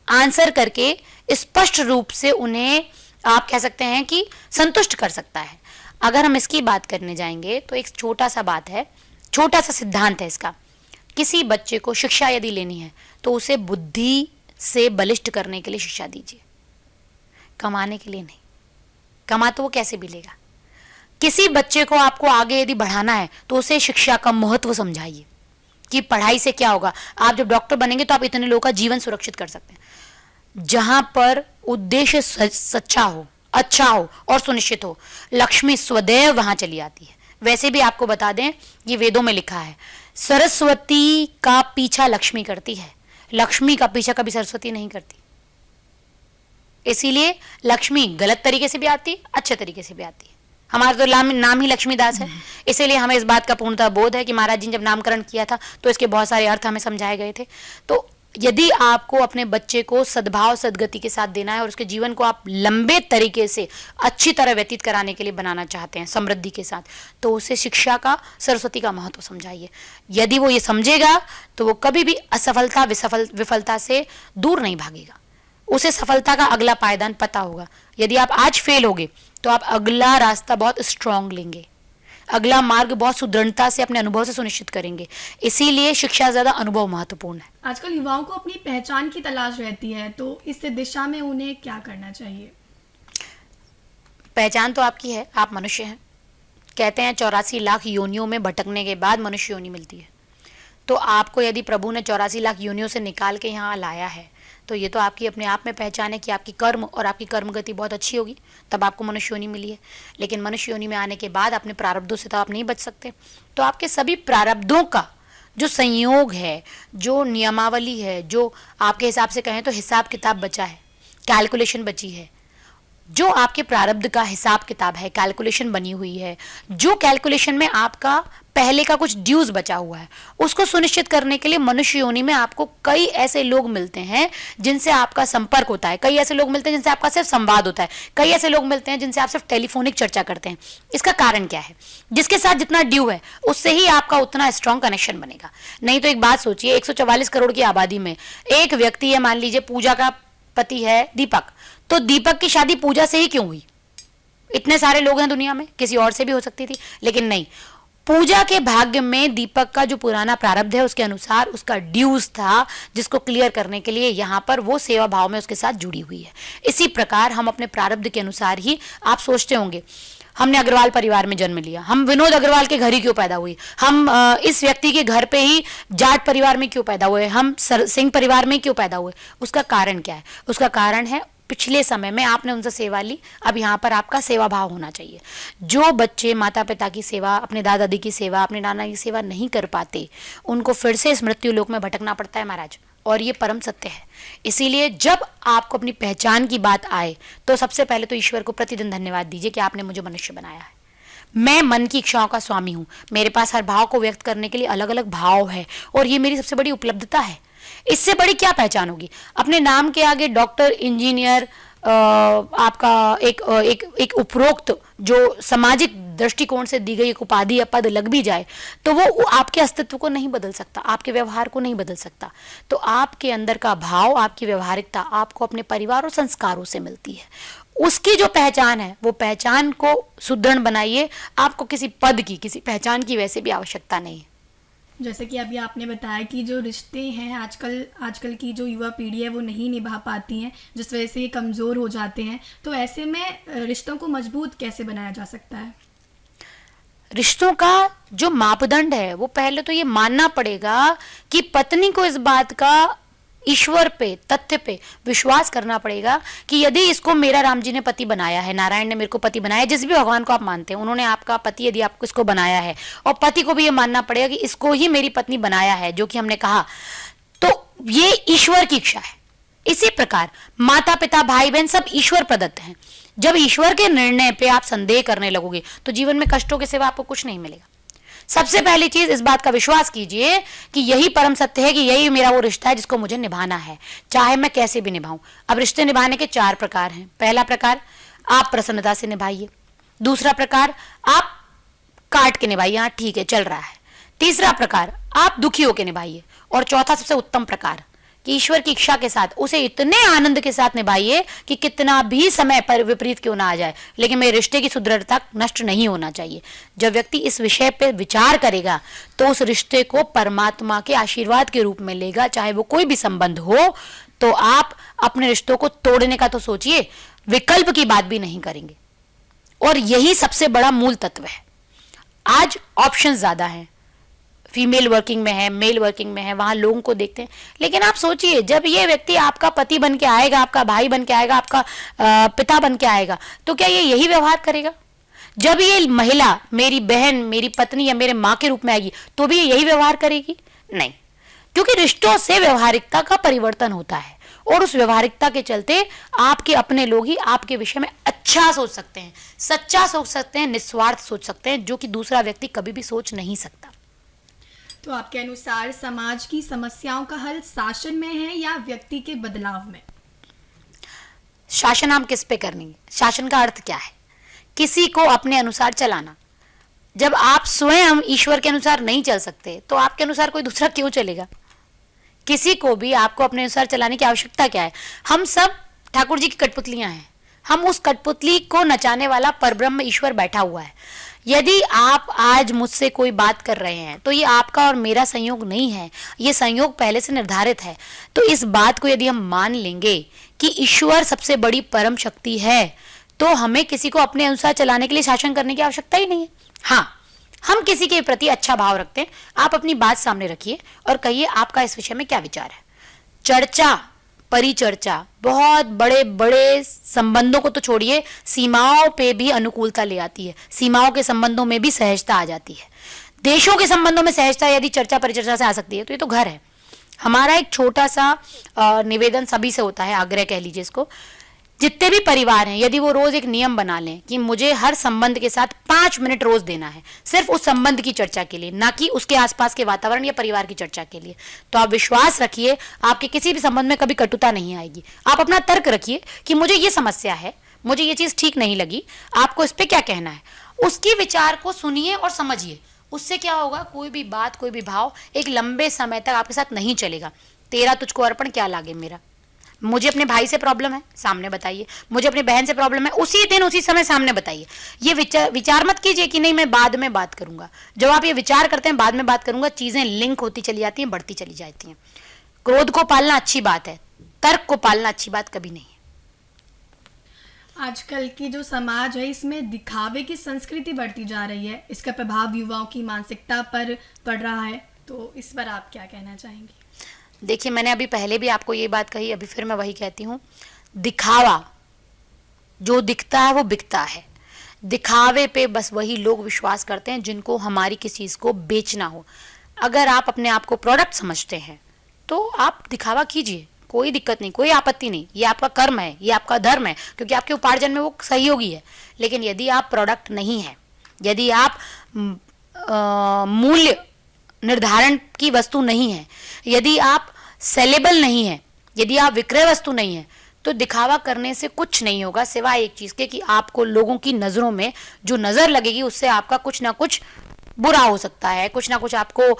आंसर करके स्पष्ट रूप से उन्हें आप कह सकते हैं कि संतुष्ट कर सकता है। अगर हम इसकी बात करने जाएंगे तो एक छोटा सा बात है, छोटा सा सिद्धांत है इसका। किसी बच्चे को शिक्षा यदि लेनी है तो उसे बुद्धि से बलिष्ठ करने के लिए शिक्षा दीजिए, कमाने के लिए नहीं। कमा तो वो कैसे भी लेगा। किसी बच्चे को आपको आगे यदि बढ़ाना है तो उसे शिक्षा का महत्व समझाइए कि पढ़ाई से क्या होगा। आप जब डॉक्टर बनेंगे तो आप इतने लोगों का जीवन सुरक्षित कर सकते हैं। जहां पर उद्देश्य सच्चा हो, अच्छा हो और सुनिश्चित हो, लक्ष्मी स्वदेव वहां चली आती है। वैसे भी आपको बता दें, ये वेदों में लिखा है, सरस्वती का पीछा लक्ष्मी करती है, लक्ष्मी का पीछा कभी सरस्वती नहीं करती। इसीलिए लक्ष्मी गलत तरीके से भी आती, अच्छे तरीके से भी आती है। हमारा तो नाम ही लक्ष्मीदास है, इसीलिए हमें इस बात का पूर्णतः बोध है कि महाराज जी ने जब नामकरण किया था तो इसके बहुत सारे अर्थ हमें समझाए गए थे। तो यदि आपको अपने बच्चे को सद्भाव सद्गति के साथ देना है और उसके जीवन को आप लंबे तरीके से अच्छी तरह व्यतीत कराने के लिए बनाना चाहते हैं समृद्धि के साथ, तो उसे शिक्षा का, सरस्वती का महत्व समझाइए। यदि वो ये समझेगा तो वो कभी भी असफलता विफलता से दूर नहीं भागेगा, उसे सफलता का अगला पायदान पता होगा। यदि आप आज फेल होगे तो आप अगला रास्ता बहुत स्ट्रांग लेंगे, अगला मार्ग बहुत सुदृढ़ता से अपने अनुभव से सुनिश्चित करेंगे। इसीलिए शिक्षा ज्यादा अनुभव महत्वपूर्ण है। आजकल युवाओं को अपनी पहचान की तलाश रहती है, तो इस दिशा में उन्हें क्या करना चाहिए? पहचान तो आपकी है, आप मनुष्य हैं। कहते हैं 84 लाख योनियों में भटकने के बाद मनुष्य योनि मिलती है। तो आपको यदि प्रभु ने 84 लाख योनियों से निकाल के यहाँ लाया है तो ये तो आपकी अपने आप में पहचान है कि आपकी कर्म और आपकी कर्म गति बहुत अच्छी होगी, तब आपको मनुष्य योनि मिली है। लेकिन मनुष्य योनि में आने के बाद अपने प्रारब्धों से तो आप नहीं बच सकते। तो आपके सभी प्रारब्धों का जो संयोग है, जो नियमावली है, जो आपके हिसाब से कहें तो हिसाब किताब बचा है, कैलकुलेशन बची है, जो आपके प्रारब्ध का हिसाब किताब है, कैलकुलेशन बनी हुई है, जो कैलकुलेशन में आपका पहले का कुछ ड्यूज बचा हुआ है, उसको सुनिश्चित करने के लिए मनुष्य योनि में आपको कई ऐसे लोग मिलते हैं जिनसे आपका संपर्क होता है, कई ऐसे लोग मिलते हैं जिनसे आपका सिर्फ संवाद होता है, कई ऐसे लोग मिलते हैं जिनसे आप सिर्फ टेलीफोनिक चर्चा करते हैं। इसका कारण क्या है? जिसके साथ जितना ड्यू है उससे ही आपका उतना स्ट्रॉन्ग कनेक्शन बनेगा। नहीं तो एक बात सोचिए, 144 करोड़ की आबादी में एक व्यक्ति है, मान लीजिए पूजा का पति है दीपक, तो दीपक की शादी पूजा से ही क्यों हुई? इतने सारे लोग हैं दुनिया में, किसी और से भी हो सकती थी, लेकिन नहीं, पूजा के भाग्य में दीपक का जो पुराना प्रारब्ध है उसके अनुसार उसका ड्यूज था, जिसको क्लियर करने के लिए यहाँ पर वो सेवा भाव में उसके साथ जुड़ी हुई है। इसी प्रकार हम अपने प्रारब्ध के अनुसार ही, आप सोचते होंगे हमने अग्रवाल परिवार में जन्म लिया, हम विनोद अग्रवाल के घर ही क्यों पैदा हुई, हम इस व्यक्ति के घर पे ही जाट परिवार में क्यों पैदा हुए, हम सिंह परिवार में क्यों पैदा हुए? उसका कारण क्या है? उसका कारण है पिछले समय में आपने उनसे सेवा ली, अब यहाँ पर आपका सेवा भाव होना चाहिए। जो बच्चे माता पिता की सेवा, अपने दादा दादी की सेवा, अपने नाना की सेवा नहीं कर पाते, उनको फिर से इस मृत्यु लोक में भटकना पड़ता है महाराज। और ये परम सत्य है। इसीलिए जब आपको अपनी पहचान की बात आए तो सबसे पहले तो ईश्वर को प्रतिदिन धन्यवाद दीजिए कि आपने मुझे मनुष्य बनाया है। मैं मन की इच्छाओं का स्वामी हूँ, मेरे पास हर भाव को व्यक्त करने के लिए अलग अलग भाव है और ये मेरी सबसे बड़ी उपलब्धता है। इससे बड़ी क्या पहचान होगी? अपने नाम के आगे डॉक्टर, इंजीनियर, आपका एक उपरोक्त जो सामाजिक दृष्टिकोण से दी गई एक उपाधि या पद लग भी जाए तो वो आपके अस्तित्व को नहीं बदल सकता, आपके व्यवहार को नहीं बदल सकता। तो आपके अंदर का भाव, आपकी व्यवहारिकता आपको अपने परिवार और संस्कारों से मिलती है। उसकी जो पहचान है वो पहचान को सुदृढ़ बनाइए। आपको किसी पद की, किसी पहचान की वैसे भी आवश्यकता नहीं है। जैसे कि अभी आपने बताया कि जो रिश्ते हैं आजकल की जो युवा पीढ़ी है वो नहीं निभा पाती हैं, जिस वजह से ये कमज़ोर हो जाते हैं। तो ऐसे में रिश्तों को मजबूत कैसे बनाया जा सकता है? रिश्तों का जो मापदंड है वो पहले तो ये मानना पड़ेगा कि पत्नी को इस बात का ईश्वर पे, तथ्य पे विश्वास करना पड़ेगा कि यदि इसको मेरा राम जी ने पति बनाया है, नारायण ने मेरे को पति बनाया है, जिस भी भगवान को आप मानते हैं उन्होंने आपका पति, यदि आपको इसको बनाया है और पति को भी ये मानना पड़ेगा कि इसको ही मेरी पत्नी बनाया है, जो कि हमने कहा, तो ये ईश्वर की इच्छा है। इसी प्रकार माता पिता, भाई बहन सब ईश्वर प्रदत्त हैं। जब ईश्वर के निर्णय पे आप संदेह करने लगोगे तो जीवन में कष्टों के सिवा आपको कुछ नहीं मिलेगा। सबसे पहली चीज इस बात का विश्वास कीजिए कि यही परम सत्य है कि यही मेरा वो रिश्ता है जिसको मुझे निभाना है, चाहे मैं कैसे भी निभाऊं। अब रिश्ते निभाने के 4 प्रकार हैं। पहला प्रकार, आप प्रसन्नता से निभाइए। दूसरा प्रकार, आप काट के निभाइए, हाँ ठीक है चल रहा है। तीसरा प्रकार, आप दुखी होकर निभाइए। और चौथा सबसे उत्तम प्रकार कि ईश्वर की इच्छा के साथ उसे इतने आनंद के साथ निभाइए कि कितना भी समय पर विपरीत क्यों ना आ जाए, लेकिन मेरे रिश्ते की सुदृढ़ता नष्ट नहीं होना चाहिए। जब व्यक्ति इस विषय पर विचार करेगा तो उस रिश्ते को परमात्मा के आशीर्वाद के रूप में लेगा, चाहे वो कोई भी संबंध हो। तो आप अपने रिश्तों को तोड़ने का तो सोचिए, विकल्प की बात भी नहीं करेंगे। और यही सबसे बड़ा मूल तत्व है। आज ऑप्शन ज्यादा हैं, फीमेल वर्किंग में है, मेल वर्किंग में है, वहां लोगों को देखते हैं। लेकिन आप सोचिए, जब ये व्यक्ति आपका पति बन के आएगा, आपका भाई बन के आएगा, आपका पिता बन के आएगा, तो क्या ये यही व्यवहार करेगा? जब ये महिला मेरी बहन, मेरी पत्नी या मेरे माँ के रूप में आएगी तो भी ये यही व्यवहार करेगी? नहीं, क्योंकि रिश्तों से व्यवहारिकता का परिवर्तन होता है और उस व्यवहारिकता के चलते आपके अपने लोग ही आपके विषय में अच्छा सोच सकते हैं, सच्चा सोच सकते हैं, निस्वार्थ सोच सकते हैं, जो कि दूसरा व्यक्ति कभी भी सोच नहीं सकता। तो आपके अनुसार समाज की समस्याओं का हल शासन में है या व्यक्ति के बदलाव में? शासन हम किस पे करेंगे? शासन का अर्थ क्या है? किसी को अपने अनुसार चलाना। जब आप स्वयं ईश्वर के अनुसार नहीं चल सकते तो आपके अनुसार कोई दूसरा क्यों चलेगा? किसी को भी आपको अपने अनुसार चलाने की आवश्यकता क्या है? हम सब ठाकुर जी की कठपुतलियां हैं। हम उस कठपुतली को नचाने वाला परब्रह्म ईश्वर बैठा हुआ है। यदि आप आज मुझसे कोई बात कर रहे हैं तो ये आपका और मेरा संयोग नहीं है, ये संयोग पहले से निर्धारित है। तो इस बात को यदि हम मान लेंगे कि ईश्वर सबसे बड़ी परम शक्ति है तो हमें किसी को अपने अनुसार चलाने के लिए शासन करने की आवश्यकता ही नहीं है। हाँ, हम किसी के प्रति अच्छा भाव रखते हैं। आप अपनी बात सामने रखिए और कहिए आपका इस विषय में क्या विचार है। चर्चा, परिचर्चा बहुत बड़े बड़े संबंधों को तो छोड़िए, सीमाओं पे भी अनुकूलता ले आती है। सीमाओं के संबंधों में भी सहजता आ जाती है। देशों के संबंधों में सहजता यदि चर्चा परिचर्चा से आ सकती है तो ये तो घर है। हमारा एक छोटा सा निवेदन सभी से होता है, आग्रह कह लीजिए इसको। जितने भी परिवार हैं, यदि वो रोज एक नियम बना लें कि मुझे हर संबंध के साथ 5 मिनट रोज देना है, सिर्फ उस संबंध की चर्चा के लिए, ना कि उसके आसपास के वातावरण या परिवार की चर्चा के लिए, तो आप विश्वास रखिए आपके किसी भी संबंध में कभी कटुता नहीं आएगी। आप अपना तर्क रखिए कि मुझे ये समस्या है, मुझे ये चीज ठीक नहीं लगी, आपको इस पे क्या कहना है। उसके विचार को सुनिए और समझिए। उससे क्या होगा, कोई भी बात, कोई भी भाव एक लंबे समय तक आपके साथ नहीं चलेगा। तेरा तुझको अर्पण क्या लागे मेरा। मुझे अपने भाई से प्रॉब्लम है, सामने बताइए। मुझे अपनी बहन से प्रॉब्लम है, उसी दिन उसी समय सामने बताइए। ये विचार मत कीजिए कि नहीं मैं बाद में बात करूंगा। जब आप ये विचार करते हैं बाद में बात करूंगा, चीजें लिंक होती चली जाती हैं, बढ़ती चली जाती हैं। क्रोध को पालना अच्छी बात है, तर्क को पालना अच्छी बात कभी नहीं है। आजकल की जो समाज है इसमें दिखावे की संस्कृति बढ़ती जा रही है, इसका प्रभाव युवाओं की मानसिकता पर पड़ रहा है, तो इस पर आप क्या कहना चाहेंगे? देखिए, मैंने अभी पहले भी आपको ये बात कही, अभी फिर मैं वही कहती हूँ। दिखावा, जो दिखता है वो बिकता है। दिखावे पे बस वही लोग विश्वास करते हैं जिनको हमारी किसी चीज़ को बेचना हो। अगर आप अपने आप को प्रोडक्ट समझते हैं तो आप दिखावा कीजिए, कोई दिक्कत नहीं, कोई आपत्ति नहीं, ये आपका कर्म है, ये आपका धर्म है, क्योंकि आपके उपार्जन में वो सहयोगी है। लेकिन यदि आप प्रोडक्ट नहीं है, यदि आप मूल्य निर्धारण की वस्तु नहीं है, यदि आप सेलेबल नहीं है, यदि आप विक्रय वस्तु नहीं है, तो दिखावा करने से कुछ नहीं होगा सिवाय एक चीज के कि आपको लोगों की नजरों में जो नजर लगेगी उससे आपका कुछ ना कुछ बुरा हो सकता है, कुछ ना कुछ आपको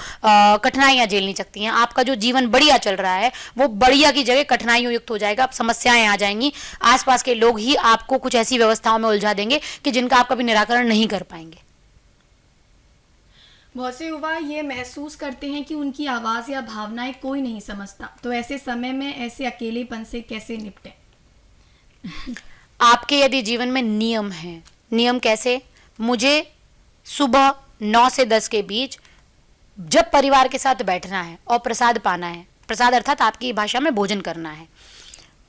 कठिनाइयां झेलनी सकती हैं। आपका जो जीवन बढ़िया चल रहा है वो बढ़िया की जगह कठिनाइयों युक्त हो जाएगा, समस्याएं आ जाएंगी, आसपास के लोग ही आपको कुछ ऐसी व्यवस्थाओं में उलझा देंगे कि जिनका आप कभी निराकरण नहीं कर पाएंगे। बहुत से युवा ये महसूस करते हैं कि उनकी आवाज़ या भावनाएं कोई नहीं समझता, तो ऐसे समय में ऐसे अकेलेपन से कैसे निपटें? आपके यदि जीवन में नियम है, नियम कैसे? मुझे सुबह 9 से 10 के बीच जब परिवार के साथ बैठना है और प्रसाद पाना है, प्रसाद अर्थात आपकी भाषा में भोजन करना है,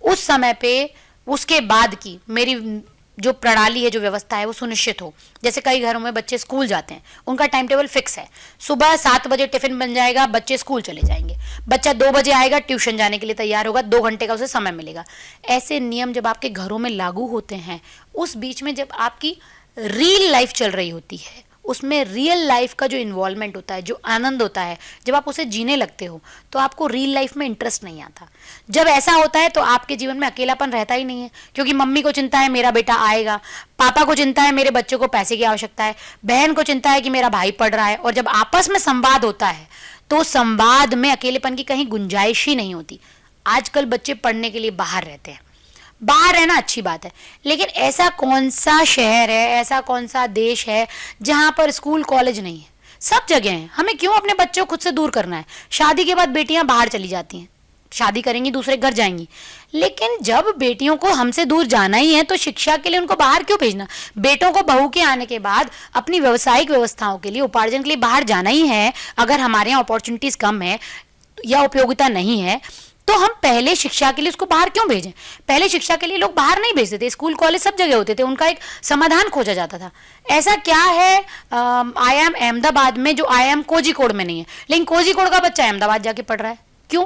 उस समय पे उसके बाद की मेरी जो प्रणाली है, जो व्यवस्था है वो सुनिश्चित हो। जैसे कई घरों में बच्चे स्कूल जाते हैं, उनका टाइम टेबल फिक्स है, सुबह 7 बजे टिफिन बन जाएगा, बच्चे स्कूल चले जाएंगे, बच्चा 2 बजे आएगा, ट्यूशन जाने के लिए तैयार होगा, 2 घंटे का उसे समय मिलेगा। ऐसे नियम जब आपके घरों में लागू होते हैं, उस बीच में जब आपकी रियल लाइफ चल रही होती है, उसमें रियल लाइफ का जो इन्वॉल्वमेंट होता है, जो आनंद होता है, जब आप उसे जीने लगते हो तो आपको रियल लाइफ में इंटरेस्ट नहीं आता। जब ऐसा होता है तो आपके जीवन में अकेलापन रहता ही नहीं है, क्योंकि मम्मी को चिंता है मेरा बेटा आएगा, पापा को चिंता है मेरे बच्चे को पैसे की आवश्यकता है, बहन को चिंता है कि मेरा भाई पढ़ रहा है। और जब आपस में संवाद होता है तो संवाद में अकेलेपन की कहीं गुंजाइश ही नहीं होती। आजकल बच्चे पढ़ने के लिए बाहर रहते हैं, बाहर रहना अच्छी बात है, लेकिन ऐसा कौन सा शहर है, ऐसा कौन सा देश है जहां पर स्कूल कॉलेज नहीं है? सब जगह है। हमें क्यों अपने बच्चों को खुद से दूर करना है? शादी के बाद बेटियां बाहर चली जाती हैं, शादी करेंगी, दूसरे घर जाएंगी, लेकिन जब बेटियों को हमसे दूर जाना ही है तो शिक्षा के लिए उनको बाहर क्यों भेजना? बेटों को बहू के आने के बाद अपनी व्यावसायिक व्यवस्थाओं के लिए, उपार्जन के लिए बाहर जाना ही है। अगर हमारे यहाँ अपॉर्चुनिटीज कम है या उपयोगिता नहीं है तो हम पहले शिक्षा के लिए उसको बाहर क्यों भेजें? पहले शिक्षा के लिए लोग बाहर नहीं भेजते थे, स्कूल कॉलेज सब जगह होते थे, उनका एक समाधान खोजा जाता था। ऐसा क्या है IIM अहमदाबाद में जो IIM कोझिकोड में नहीं है, लेकिन कोझिकोड का बच्चा अहमदाबाद जाके पढ़ रहा है? क्यों?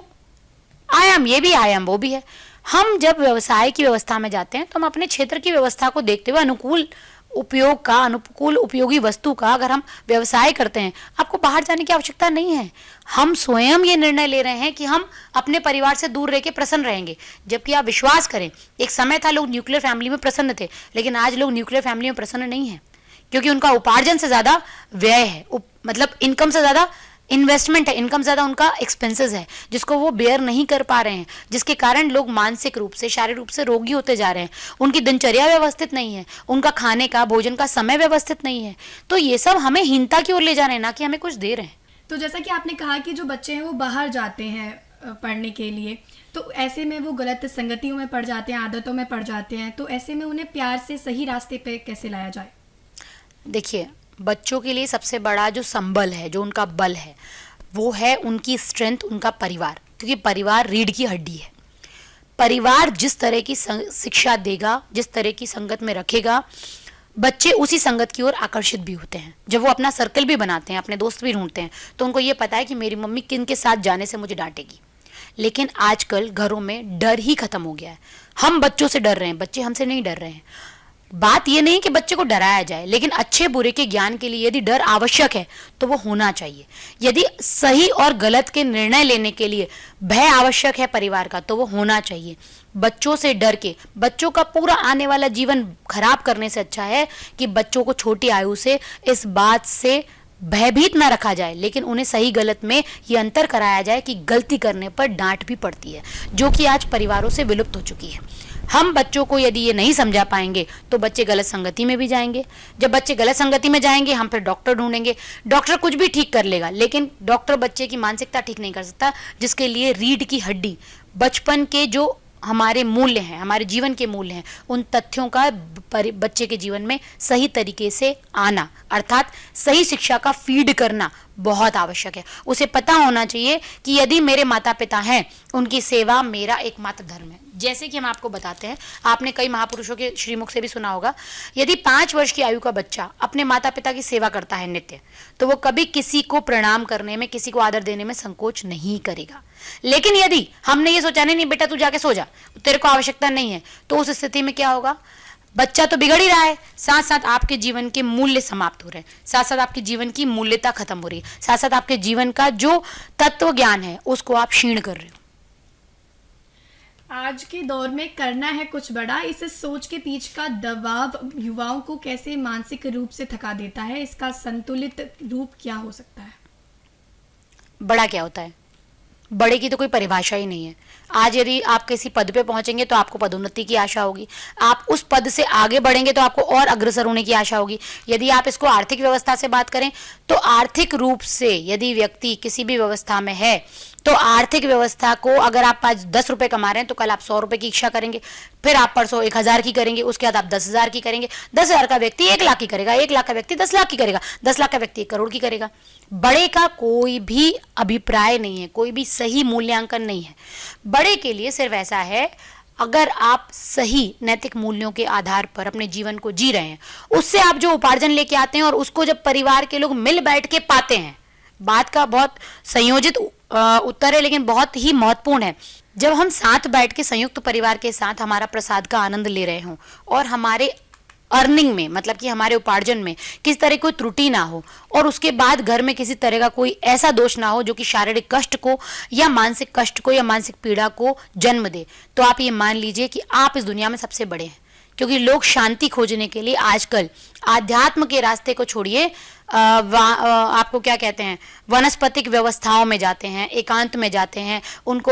IIM ये भी IIM वो भी है। हम जब व्यवसाय की व्यवस्था में जाते हैं तो हम अपने क्षेत्र की व्यवस्था को देखते हुए अनुकूल उपयोग का, अनुकूल उपयोगी वस्तु का अगर हम व्यवसाय करते हैं, आपको बाहर जाने की आवश्यकता नहीं है। हम स्वयं ये निर्णय ले रहे हैं कि हम अपने परिवार से दूर रह के प्रसन्न रहेंगे। जबकि आप विश्वास करें, एक समय था लोग न्यूक्लियर फैमिली में प्रसन्न थे, लेकिन आज लोग न्यूक्लियर फैमिली में प्रसन्न नहीं है, क्योंकि उनका उपार्जन से ज्यादा व्यय है, मतलब इनकम से ज्यादा इन्वेस्टमेंट है, इनकम ज्यादा उनका एक्सपेंसेस है, जिसको वो बेयर नहीं कर पा रहे हैं, जिसके कारण लोग मानसिक रूप से, शारीरिक रूप से रोगी होते जा रहे हैं। उनकी दिनचर्या व्यवस्थित नहीं है, उनका खाने का, भोजन का समय व्यवस्थित नहीं है। तो ये सब हमें हीनता की ओर ले जा रहे हैं, ना कि हमें कुछ दे रहे हैं। तो जैसा कि आपने कहा कि जो बच्चे हैं वो बाहर जाते हैं पढ़ने के लिए, तो ऐसे में वो गलत संगतियों में पड़ जाते हैं, आदतों में पड़ जाते हैं, तो ऐसे में उन्हें प्यार से सही रास्ते पे कैसे लाया जाए? देखिए, बच्चों के लिए सबसे बड़ा जो संबल है, जो उनका बल है, वो है उनकी स्ट्रेंथ, उनका परिवार, क्योंकि परिवार रीढ़ की हड्डी है। परिवार जिस तरह की शिक्षा देगा, जिस तरह की संगत में रखेगा, बच्चे उसी संगत की ओर आकर्षित भी होते हैं। जब वो अपना सर्कल भी बनाते हैं, अपने दोस्त भी ढूंढते हैं, तो उनको ये पता है कि मेरी मम्मी किन के साथ जाने से मुझे डांटेगी। लेकिन आजकल घरों में डर ही खत्म हो गया है। हम बच्चों से डर रहे हैं, बच्चे हमसे नहीं डर रहे हैं। बात यह नहीं कि बच्चे को डराया जाए, लेकिन अच्छे बुरे के ज्ञान के लिए यदि डर आवश्यक है तो वो होना चाहिए। यदि सही और गलत के निर्णय लेने के लिए भय आवश्यक है परिवार का, तो वो होना चाहिए। बच्चों से डर के बच्चों का पूरा आने वाला जीवन खराब करने से अच्छा है कि बच्चों को छोटी आयु से इस बात से भयभीत न रखा जाए, लेकिन उन्हें सही गलत में ये अंतर कराया जाए कि गलती करने पर डांट भी पड़ती है, जो कि आज परिवारों से विलुप्त हो चुकी है। हम बच्चों को यदि ये नहीं समझा पाएंगे तो बच्चे गलत संगति में भी जाएंगे। जब बच्चे गलत संगति में जाएंगे, हम फिर डॉक्टर ढूंढेंगे। डॉक्टर कुछ भी ठीक कर लेगा, लेकिन डॉक्टर बच्चे की मानसिकता ठीक नहीं कर सकता, जिसके लिए रीढ़ की हड्डी, बचपन के जो हमारे मूल्य हैं, हमारे जीवन के मूल्य हैं, उन तथ्यों का बच्चे के जीवन में सही तरीके से आना, अर्थात सही शिक्षा का फीड करना बहुत आवश्यक है। उसे पता होना चाहिए कि यदि मेरे माता पिता हैं, उनकी सेवा मेरा एकमात्र धर्म है। जैसे कि हम आपको बताते हैं, आपने कई महापुरुषों के श्रीमुख से भी सुना होगा, यदि 5 वर्ष की आयु का बच्चा अपने माता पिता की सेवा करता है नित्य, तो वो कभी किसी को प्रणाम करने में, किसी को आदर देने में संकोच नहीं करेगा। लेकिन यदि हमने ये सोचा नहीं बेटा तू जाके सो जा, तेरे को आवश्यकता नहीं है, तो उस स्थिति में क्या होगा? बच्चा तो बिगड़ ही रहा है, साथ साथ आपके जीवन के मूल्य समाप्त हो रहे हैं, साथ साथ आपके जीवन की मूल्यता खत्म हो रही है, साथ साथ आपके जीवन का जो तत्व ज्ञान है उसको आप क्षीण कर रहे हो। आज के दौर में करना है कुछ बड़ा, इस सोच के पीछे का दबाव युवाओं को कैसे मानसिक रूप से थका देता है? इसका संतुलित रूप क्या हो सकता है? बड़ा क्या होता है? बड़े की तो कोई परिभाषा ही नहीं है। आज यदि आप किसी पद पे पहुंचेंगे तो आपको पदोन्नति की आशा होगी, आप उस पद से आगे बढ़ेंगे तो आपको और अग्रसर होने की आशा होगी। यदि आप इसको आर्थिक व्यवस्था से बात करें तो आर्थिक रूप से यदि व्यक्ति किसी भी व्यवस्था में है तो आर्थिक व्यवस्था को, अगर आप आज 10 रुपए कमा रहे हैं तो कल आप 100 रुपए की इच्छा करेंगे, फिर आप परसों 1000 की करेंगे, उसके बाद आप 10,000 की करेंगे, 10,000 का व्यक्ति 1 लाख की करेगा, 1 लाख का व्यक्ति 10 लाख की करेगा, 10 लाख का व्यक्ति 1 करोड़ की करेगा। बड़े का कोई भी अभिप्राय नहीं है, कोई भी सही मूल्यांकन नहीं है। बड़े के लिए सिर्फ ऐसा है, अगर आप सही नैतिक मूल्यों के आधार पर अपने जीवन को जी रहे हैं, उससे आप जो उपार्जन लेके आते हैं और उसको जब परिवार के लोग मिल बैठ के पाते हैं, बात का बहुत संयोजित उत्तर है लेकिन बहुत ही महत्वपूर्ण है। जब हम साथ बैठ के संयुक्त परिवार के साथ हमारा प्रसाद का आनंद ले रहे हों और हमारे अर्निंग में, मतलब कि हमारे उपार्जन में किसी तरह कोई त्रुटि ना हो और उसके बाद घर में किसी तरह का कोई ऐसा दोष ना हो जो कि शारीरिक कष्ट को या मानसिक कष्ट को या मानसिक पीड़ा को जन्म दे, तो आप ये मान लीजिए कि आप इस दुनिया में सबसे बड़े हैं। क्योंकि लोग शांति खोजने के लिए आजकल आध्यात्म के रास्ते को छोड़िए, आपको क्या कहते हैं, वनस्पतिक व्यवस्थाओं में जाते हैं, एकांत में जाते हैं, उनको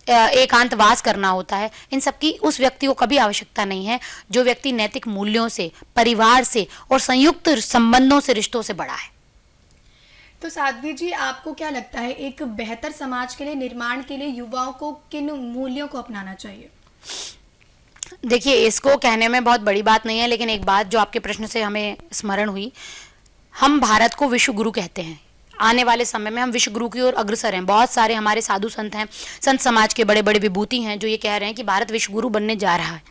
एकांतवास करना होता है। इन सब की उस व्यक्ति को कभी आवश्यकता नहीं है जो व्यक्ति नैतिक मूल्यों से, परिवार से और संयुक्त संबंधों से, रिश्तों से बड़ा है। तो साध्वी जी, आपको क्या लगता है एक बेहतर समाज के लिए, निर्माण के लिए युवाओं को किन मूल्यों को अपनाना चाहिए? देखिए, इसको कहने में बहुत बड़ी बात नहीं है, लेकिन एक बात जो आपके प्रश्न से हमें स्मरण हुई, हम भारत को विश्व गुरु कहते हैं। आने वाले समय में हम विश्व गुरु की ओर अग्रसर हैं। बहुत सारे हमारे साधु संत हैं, संत समाज के बड़े बड़े विभूति हैं जो ये कह रहे हैं कि भारत विश्व गुरु बनने जा रहा है।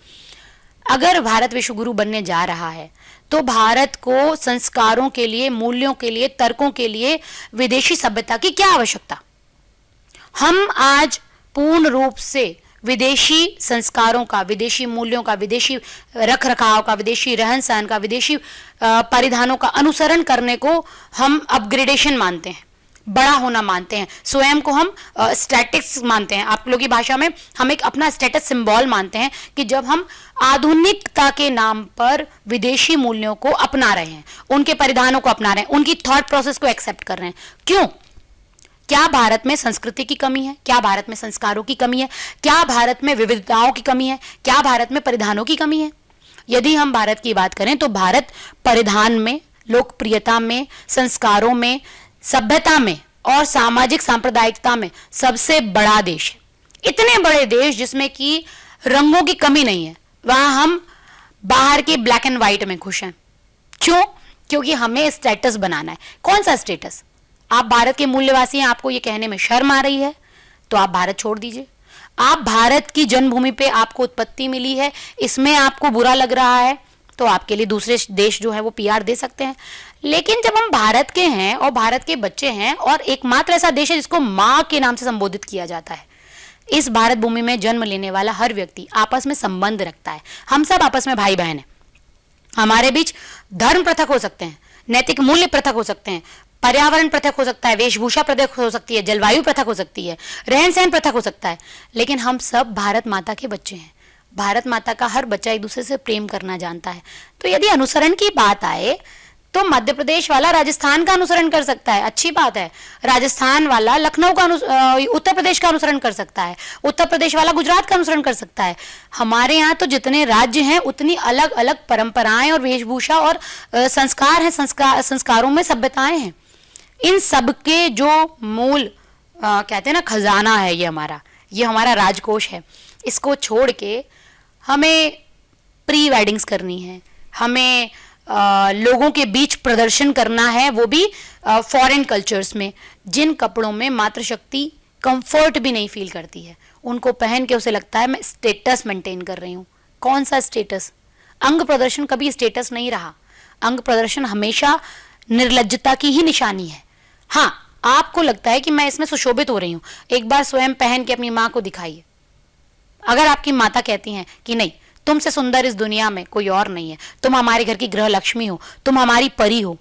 अगर भारत विश्व गुरु बनने जा रहा है तो भारत को संस्कारों के लिए, मूल्यों के लिए, तर्कों के लिए विदेशी सभ्यता की क्या आवश्यकता? हम आज पूर्ण रूप से विदेशी संस्कारों का, विदेशी मूल्यों का, विदेशी रख रखाव का, विदेशी रहन सहन का, विदेशी परिधानों का अनुसरण करने को हम अपग्रेडेशन मानते हैं, बड़ा होना मानते हैं। स्वयं को हम स्टैटिक्स मानते हैं। आप लोगों की भाषा में हम एक अपना स्टेटस सिंबल मानते हैं कि जब हम आधुनिकता के नाम पर विदेशी मूल्यों को अपना रहे हैं, उनके परिधानों को अपना रहे हैं, उनकी थॉट प्रोसेस को एक्सेप्ट कर रहे हैं। क्यों? क्या भारत में संस्कृति की कमी है? क्या भारत में संस्कारों की कमी है? क्या भारत में विविधताओं की कमी है? क्या भारत में परिधानों की कमी है? यदि हम भारत की बात करें तो भारत परिधान में, लोकप्रियता में, संस्कारों में, सभ्यता में और सामाजिक सांप्रदायिकता में सबसे बड़ा देश है। इतने बड़े देश जिसमें कि रंगों की कमी नहीं है, वहां हम बाहर के ब्लैक एंड व्हाइट में खुश हैं। क्यों? क्योंकि हमें स्टेटस बनाना है। कौन सा स्टेटस? आप भारत के मूल्यवासी हैं, आपको ये कहने में शर्म आ रही है तो आप भारत छोड़ दीजिए। आप भारत की जन्मभूमि पे आपको उत्पत्ति मिली है, इसमें आपको बुरा लग रहा है तो आपके लिए दूसरे देश जो है वो पीआर दे सकते हैं। लेकिन जब हम भारत के हैं और भारत के बच्चे हैं और एकमात्र ऐसा देश है जिसको माँ के नाम से संबोधित किया जाता है, इस भारत भूमि में जन्म लेने वाला हर व्यक्ति आपस में संबंध रखता है। हम सब आपस में भाई बहन हैं। हमारे बीच धर्म पृथक हो सकते हैं, नैतिक मूल्य पृथक हो सकते हैं, पर्यावरण पृथक हो सकता है, वेशभूषा पृथक हो सकती है, जलवायु पृथक हो सकती है, रहन सहन पृथक हो सकता है, लेकिन हम सब भारत माता के बच्चे हैं। भारत माता का हर बच्चा एक दूसरे से प्रेम करना जानता है। तो यदि अनुसरण की बात आए तो मध्य प्रदेश वाला राजस्थान का अनुसरण कर सकता है, अच्छी बात है। राजस्थान वाला लखनऊ का उत्तर प्रदेश का अनुसरण कर सकता है, उत्तर प्रदेश वाला गुजरात का अनुसरण कर सकता है। हमारे यहाँ तो जितने राज्य हैं उतनी अलग अलग परंपराएं और वेशभूषा और संस्कार हैं, संस्कारों में सभ्यताएं हैं। इन सब के जो मूल कहते हैं ना खजाना है, ये हमारा राजकोष है। इसको छोड़ के हमें प्री वेडिंग्स करनी है, हमें लोगों के बीच प्रदर्शन करना है, वो भी फॉरेन कल्चर्स में, जिन कपड़ों में मातृशक्ति कंफर्ट भी नहीं फील करती है। उनको पहन के उसे लगता है मैं स्टेटस मेंटेन कर रही हूँ। कौन सा स्टेटस? अंग प्रदर्शन कभी स्टेटस नहीं रहा। अंग प्रदर्शन हमेशा निर्लज्जता की ही निशानी है। हाँ, आपको लगता है कि मैं इसमें सुशोभित हो रही हूँ, एक बार स्वयं पहन के अपनी माँ को दिखाइए। अगर आपकी माता कहती हैं कि नहीं, तुमसे सुंदर इस दुनिया में कोई और नहीं है, तुम हमारे घर की गृह लक्ष्मी हो, तुम हमारी परी हो,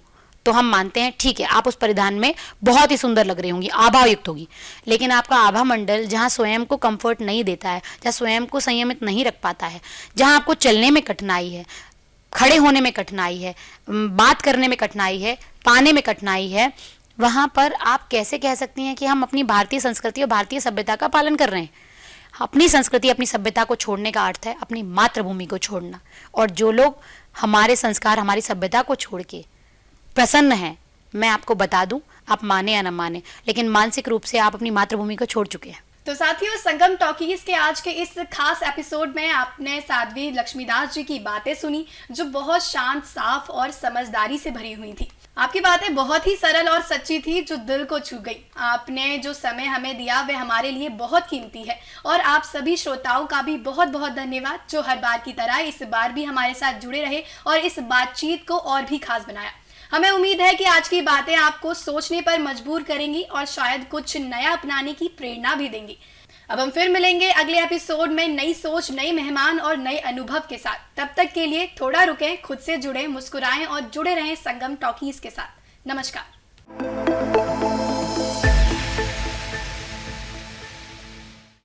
तो हम मानते हैं ठीक है, आप उस परिधान में बहुत ही सुंदर लग रही होंगी, आभायुक्त होगी। लेकिन आपका आभा मंडल जहाँ स्वयं को कंफर्ट नहीं देता है, जहाँ स्वयं को संयमित नहीं रख पाता है, जहाँ आपको चलने में कठिनाई है, खड़े होने में कठिनाई है, बात करने में कठिनाई है, पाने में कठिनाई है, वहाँ पर आप कैसे कह सकती हैं कि हम अपनी भारतीय संस्कृति और भारतीय सभ्यता का पालन कर रहे हैं? अपनी संस्कृति, अपनी सभ्यता को छोड़ने का अर्थ है अपनी मातृभूमि को छोड़ना। और जो लोग हमारे संस्कार, हमारी सभ्यता को छोड़ के प्रसन्न हैं, मैं आपको बता दूं, आप माने या न माने, लेकिन मानसिक रूप से आप अपनी मातृभूमि को छोड़ चुके हैं। तो साथियों, संगम टॉकीज के आज के इस खास एपिसोड में आपने साध्वी लक्ष्मीदास जी की बातें सुनी, जो बहुत शांत, साफ और समझदारी से भरी हुई थी। आपकी बातें बहुत ही सरल और सच्ची थी, जो दिल को छू गई। आपने जो समय हमें दिया वह हमारे लिए बहुत कीमती है। और आप सभी श्रोताओं का भी बहुत बहुत धन्यवाद, जो हर बार की तरह इस बार भी हमारे साथ जुड़े रहे और इस बातचीत को और भी खास बनाया। हमें उम्मीद है कि आज की बातें आपको सोचने पर मजबूर करेंगी और शायद कुछ नया अपनाने की प्रेरणा भी देंगी। अब हम फिर मिलेंगे अगले एपिसोड में नई सोच, नए मेहमान और नए अनुभव के साथ। तब तक के लिए थोड़ा रुकें, खुद से जुड़ें, मुस्कुराएं और जुड़े रहें संगम टॉकीज के साथ। नमस्कार।